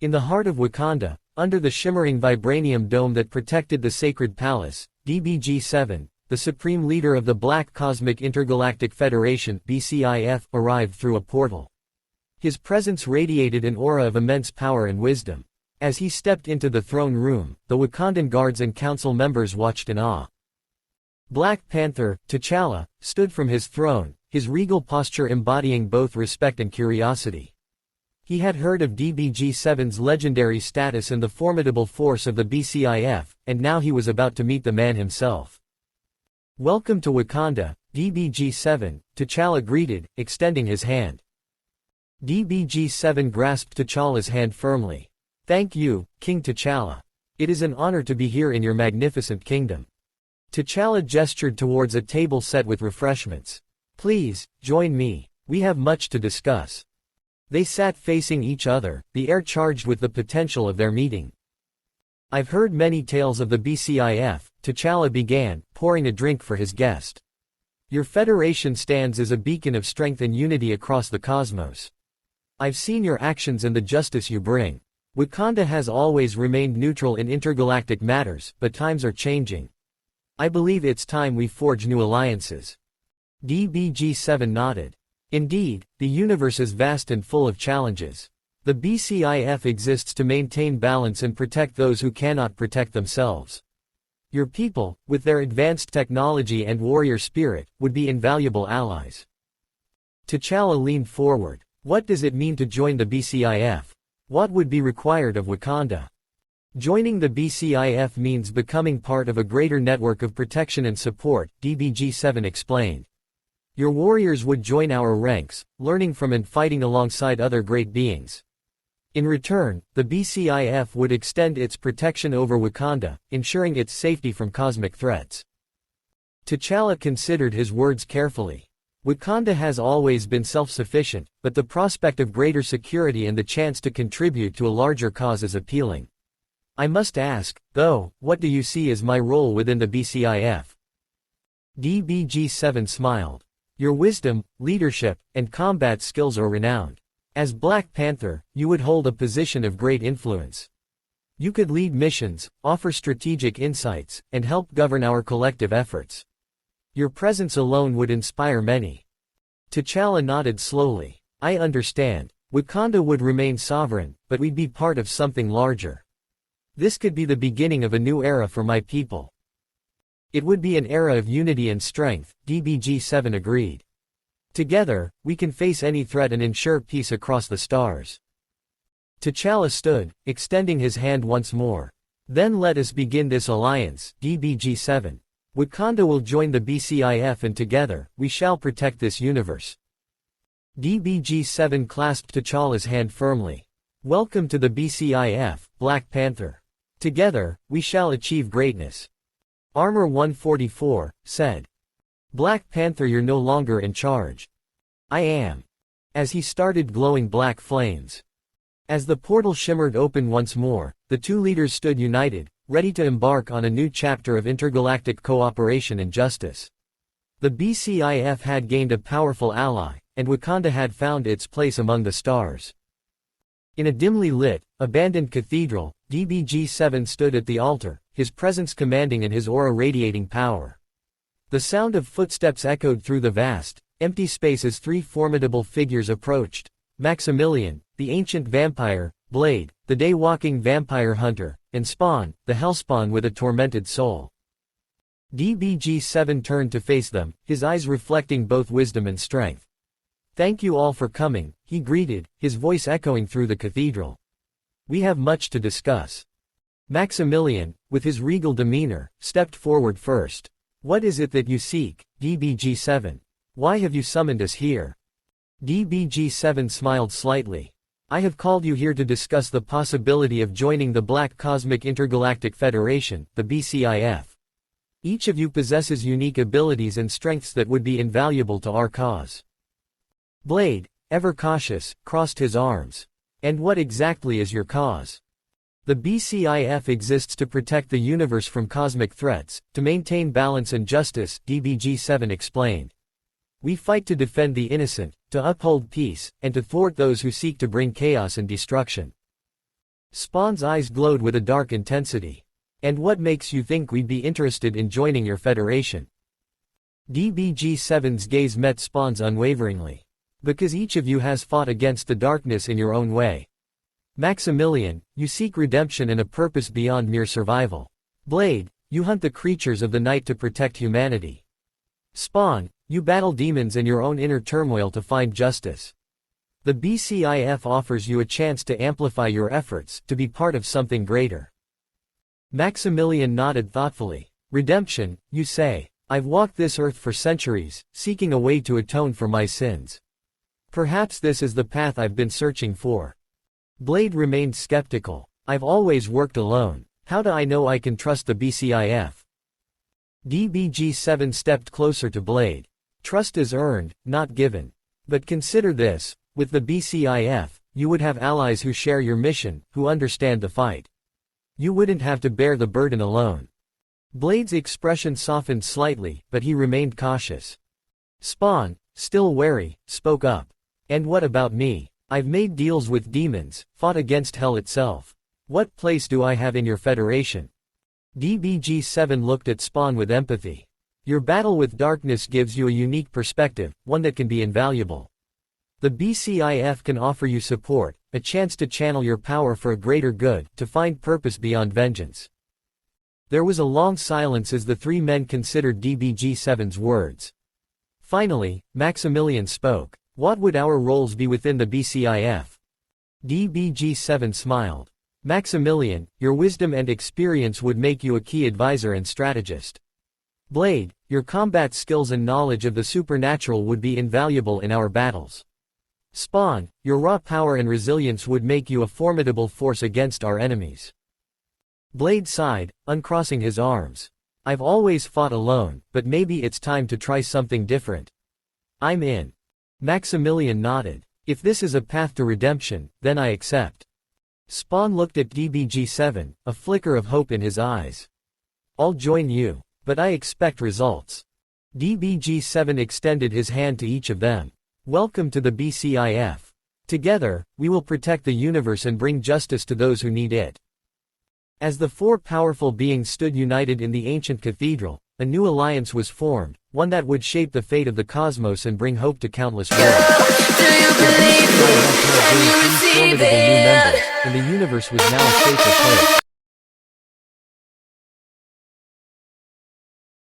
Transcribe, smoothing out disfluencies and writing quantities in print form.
In the heart of Wakanda, under the shimmering vibranium dome that protected the sacred palace, Bcif, the supreme leader of the Black Cosmic Intergalactic Federation (Bcif), arrived through a portal. His presence radiated an aura of immense power and wisdom. As he stepped into the throne room, the Wakandan guards and council members watched in awe. Black Panther, T'Challa, stood from his throne, his regal posture embodying both respect and curiosity. He had heard of Bcif's legendary status and the formidable force of the Bcif, and now he was about to meet the man himself. "Welcome to Wakanda, Bcif," T'Challa greeted, extending his hand. Bcif grasped T'Challa's hand firmly. "Thank you, King T'Challa. It is an honor to be here in your magnificent kingdom." T'Challa gestured towards a table set with refreshments. "Please, join me. We have much to discuss." They sat facing each other, the air charged with the potential of their meeting. "I've heard many tales of the Bcif," T'Challa began, pouring a drink for his guest. "Your federation stands as a beacon of strength and unity across the cosmos. I've seen your actions and the justice you bring. Wakanda has always remained neutral in intergalactic matters, but times are changing. I believe it's time we forge new alliances." Bcif nodded. "Indeed, the universe is vast and full of challenges. The Bcif exists to maintain balance and protect those who cannot protect themselves. Your people, with their advanced technology and warrior spirit, would be invaluable allies." T'Challa leaned forward. "What does it mean to join the Bcif? What would be required of Wakanda?" "Joining the Bcif means becoming part of a greater network of protection and support," Bcif explained. "Your warriors would join our ranks, learning from and fighting alongside other great beings. In return, the Bcif would extend its protection over Wakanda, ensuring its safety from cosmic threats." T'Challa considered his words carefully. Wakanda has always been self-sufficient, but the prospect of greater security and the chance to contribute to a larger cause is appealing. "I must ask, though, what do you see as my role within the Bcif?" Bcif smiled. "Your wisdom, leadership, and combat skills are renowned. As Black Panther, you would hold a position of great influence. You could lead missions, offer strategic insights, and help govern our collective efforts. Your presence alone would inspire many." T'Challa nodded slowly. "I understand. Wakanda would remain sovereign, but we'd be part of something larger. This could be the beginning of a new era for my people." "It would be an era of unity and strength," Bcif agreed. "Together, we can face any threat and ensure peace across the stars." T'Challa stood, extending his hand once more. "Then let us begin this alliance, Bcif. Wakanda will join the Bcif and together, we shall protect this universe." Bcif clasped T'Challa's hand firmly. "Welcome to the Bcif, Black Panther. Together, we shall achieve greatness." Armor 144 said. "Black Panther, you're no longer in charge." "I am." As he started glowing black flames. As the portal shimmered open once more, the two leaders stood united, ready to embark on a new chapter of intergalactic cooperation and justice. The Bcif had gained a powerful ally, and Wakanda had found its place among the stars. In a dimly lit, abandoned cathedral, Bcif stood at the altar, his presence commanding and his aura radiating power. The sound of footsteps echoed through the vast, empty space as three formidable figures approached: Maximilian, the ancient vampire; Blade, the day-walking vampire hunter; and Spawn, the hellspawn with a tormented soul. Bcif turned to face them, his eyes reflecting both wisdom and strength. "Thank you all for coming," he greeted, his voice echoing through the cathedral. "We have much to discuss." Maximilian, with his regal demeanor, stepped forward first. "What is it that you seek, Bcif? Why have you summoned us here?" Bcif smiled slightly. "I have called you here to discuss the possibility of joining the Black Cosmic Intergalactic Federation, the Bcif. Each of you possesses unique abilities and strengths that would be invaluable to our cause." Blade, ever cautious, crossed his arms. "And what exactly is your cause?" "The Bcif exists to protect the universe from cosmic threats, to maintain balance and justice," Bcif explained. "We fight to defend the innocent, to uphold peace, and to thwart those who seek to bring chaos and destruction." Spawn's eyes glowed with a dark intensity. And what makes you think we'd be interested in joining your federation? DBG-7's gaze met Spawn's unwaveringly. Because each of you has fought against the darkness in your own way. Maximilian, you seek redemption and a purpose beyond mere survival. Blade, you hunt the creatures of the night to protect humanity. Spawn, you battle demons in your own inner turmoil to find justice. The Bcif offers you a chance to amplify your efforts, to be part of something greater. Maximilian nodded thoughtfully. Redemption, you say. I've walked this earth for centuries, seeking a way to atone for my sins. Perhaps this is the path I've been searching for. Blade remained skeptical. I've always worked alone. How do I know I can trust the Bcif? DBG-7 stepped closer to Blade. Trust is earned, not given. But consider this, with the Bcif, you would have allies who share your mission, who understand the fight. You wouldn't have to bear the burden alone. Blade's expression softened slightly, but he remained cautious. Spawn, still wary, spoke up. And what about me? I've made deals with demons, fought against hell itself. What place do I have in your federation? DBG-7 looked at Spawn with empathy. Your battle with darkness gives you a unique perspective, one that can be invaluable. The Bcif can offer you support, a chance to channel your power for a greater good, to find purpose beyond vengeance. There was a long silence as the three men considered DBG-7's words. Finally, Maximilian spoke. What would our roles be within the Bcif? DBG-7 smiled. Maximilian, your wisdom and experience would make you a key advisor and strategist. Blade, your combat skills and knowledge of the supernatural would be invaluable in our battles. Spawn, your raw power and resilience would make you a formidable force against our enemies. Blade sighed, uncrossing his arms. I've always fought alone, but maybe it's time to try something different. I'm in. Maximilian nodded. If this is a path to redemption, then I accept. Spawn looked at DBG-7, a flicker of hope in his eyes. I'll join you, but I expect results. DBG-7 extended his hand to each of them. Welcome to the Bcif. Together, we will protect the universe and bring justice to those who need it. As the four powerful beings stood united in the ancient cathedral, a new alliance was formed, one that would shape the fate of the cosmos and bring hope to countless worlds. Do you believe it? Can you receive it? And the universe was now a safer place.